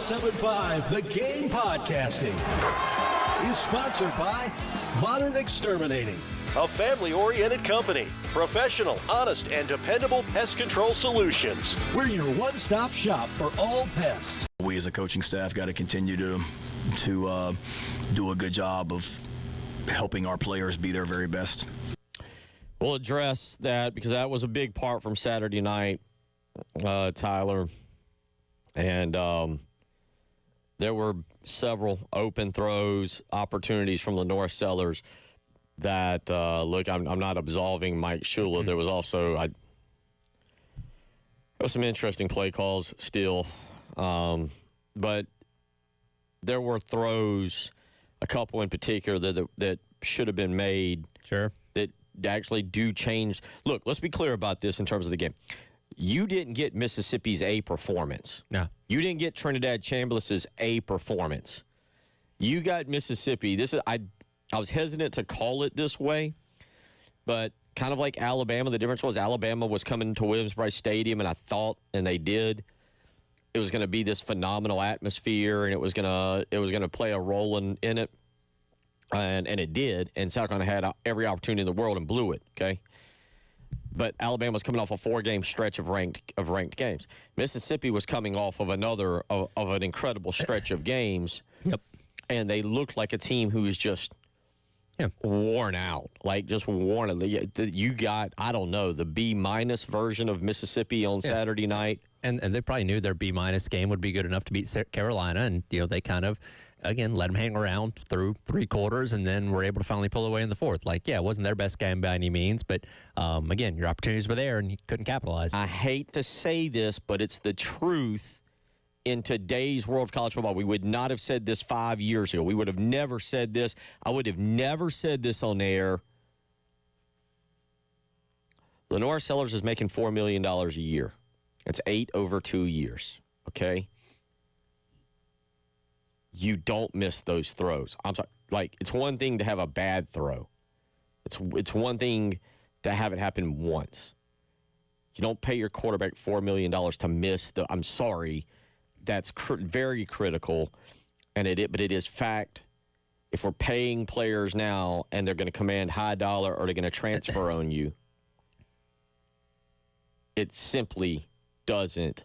107.5 The Game Podcasting is sponsored by Modern Exterminating, a family-oriented company. Professional, honest, and dependable pest control solutions. We're your one-stop shop for all pests. We as a coaching staff got to continue to do a good job of helping our players be their very best. We'll address that because that was a big part from Saturday night, Tyler. And there were several open throws, opportunities from LaNorris sellers that, look, I'm not absolving Mike Shula. Mm-hmm. There was also there was some interesting play calls still. But there were throws, a couple in particular, that should have been made. Sure. That actually do change. Look, let's be clear about this in terms of the game. You didn't get Mississippi's A performance. No. You didn't get Trinidad Chambliss's A performance. You got Mississippi. I was hesitant to call it this way, but kind of like Alabama, the difference was Alabama was coming to Williams-Brice Stadium, and I thought, and they did, it was going to be this phenomenal atmosphere, and it was going to play a role in it, and it did. And South Carolina had every opportunity in the world and blew it. Okay. But Alabama was coming off a 4-game stretch of ranked games. Mississippi was coming off of an incredible stretch of games. Yep. And they looked like a team who was just worn out, like just worn out. You got, I don't know, the B- version of Mississippi on Saturday night. And they probably knew their B- game would be good enough to beat Carolina, and they kind of, again, let them hang around through 3 quarters, and then were able to finally pull away in the 4th. Like, it wasn't their best game by any means, but again, your opportunities were there, and you couldn't capitalize. I hate to say this, but it's the truth. In today's world of college football, we would not have said this 5 years ago. We would have never said this. I would have never said this on air. LaNorris Sellers is making $4 million a year. It's 8 over 2 years, okay? You don't miss those throws. I'm sorry. Like, it's one thing to have a bad throw. It's one thing to have it happen once. You don't pay your quarterback $4 million to miss the – I'm sorry. That's very critical, but it is fact. If we're paying players now and they're going to command high dollar or they're going to transfer on you, it simply doesn't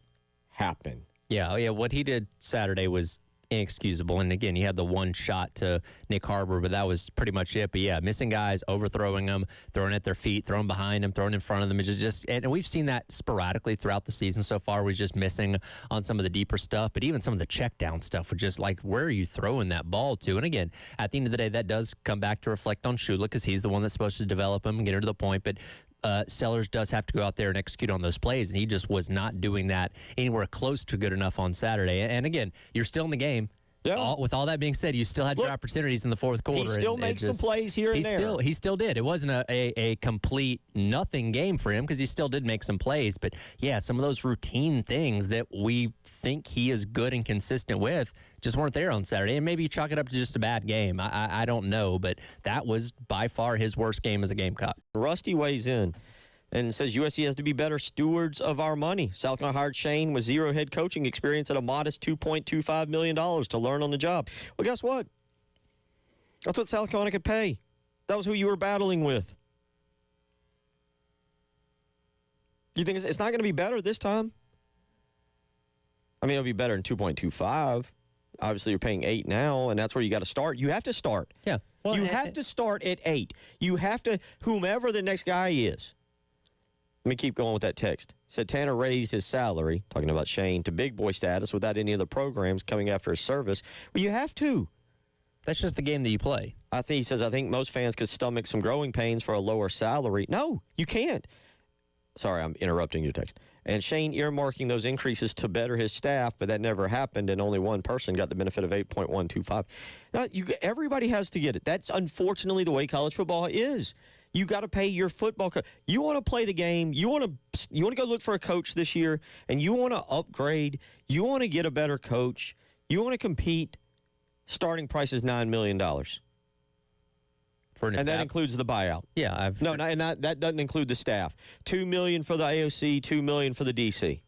happen. Yeah. What he did Saturday was inexcusable. And again, he had the one shot to Nick Harbor, but that was pretty much it. But missing guys, overthrowing them, throwing at their feet, throwing behind them, throwing in front of them. It's just and we've seen that sporadically throughout the season so far. We're just missing on some of the deeper stuff, but even some of the check down stuff was just like, where are you throwing that ball to? And again, at the end of the day, that does come back to reflect on Shula because he's the one that's supposed to develop him and get him to the point. But Sellers does have to go out there and execute on those plays, and he just was not doing that anywhere close to good enough on Saturday. And again, you're still in the game. Yeah. With all that being said, you still had your opportunities in the 4th quarter. He still makes some plays here and there. He still did. It wasn't a complete nothing game for him because he still did make some plays. But, some of those routine things that we think he is good and consistent with just weren't there on Saturday. And maybe you chalk it up to just a bad game. I don't know. But that was by far his worst game as a Gamecock. Rusty weighs in and says USC has to be better stewards of our money. South Carolina hired Shane with 0 head coaching experience at a modest $2.25 million to learn on the job. Well, guess what? That's what South Carolina could pay. That was who you were battling with. You think it's not going to be better this time? I mean, it'll be better than 2.25. Obviously, you're paying 8 now, and that's where you got to start. You have to start. Yeah. Well, you have to start at 8. You have to, whomever the next guy is. Let me keep going with that text. Said Tanner raised his salary, talking about Shane, to big boy status without any other programs coming after his service. Well, you have to. That's just the game that you play. I think most fans could stomach some growing pains for a lower salary. No, you can't. Sorry, I'm interrupting your text. And Shane earmarking those increases to better his staff, but that never happened, and only one person got the benefit of 8.125. Now, everybody has to get it. That's unfortunately the way college football is. You got to pay your football coach. You want to play the game. You want to go look for a coach this year, and you want to upgrade. You want to get a better coach. You want to compete. Starting price is $9 million. And that includes the buyout. Yeah, that doesn't include the staff. $2 million for the AOC, $2 million for the DC.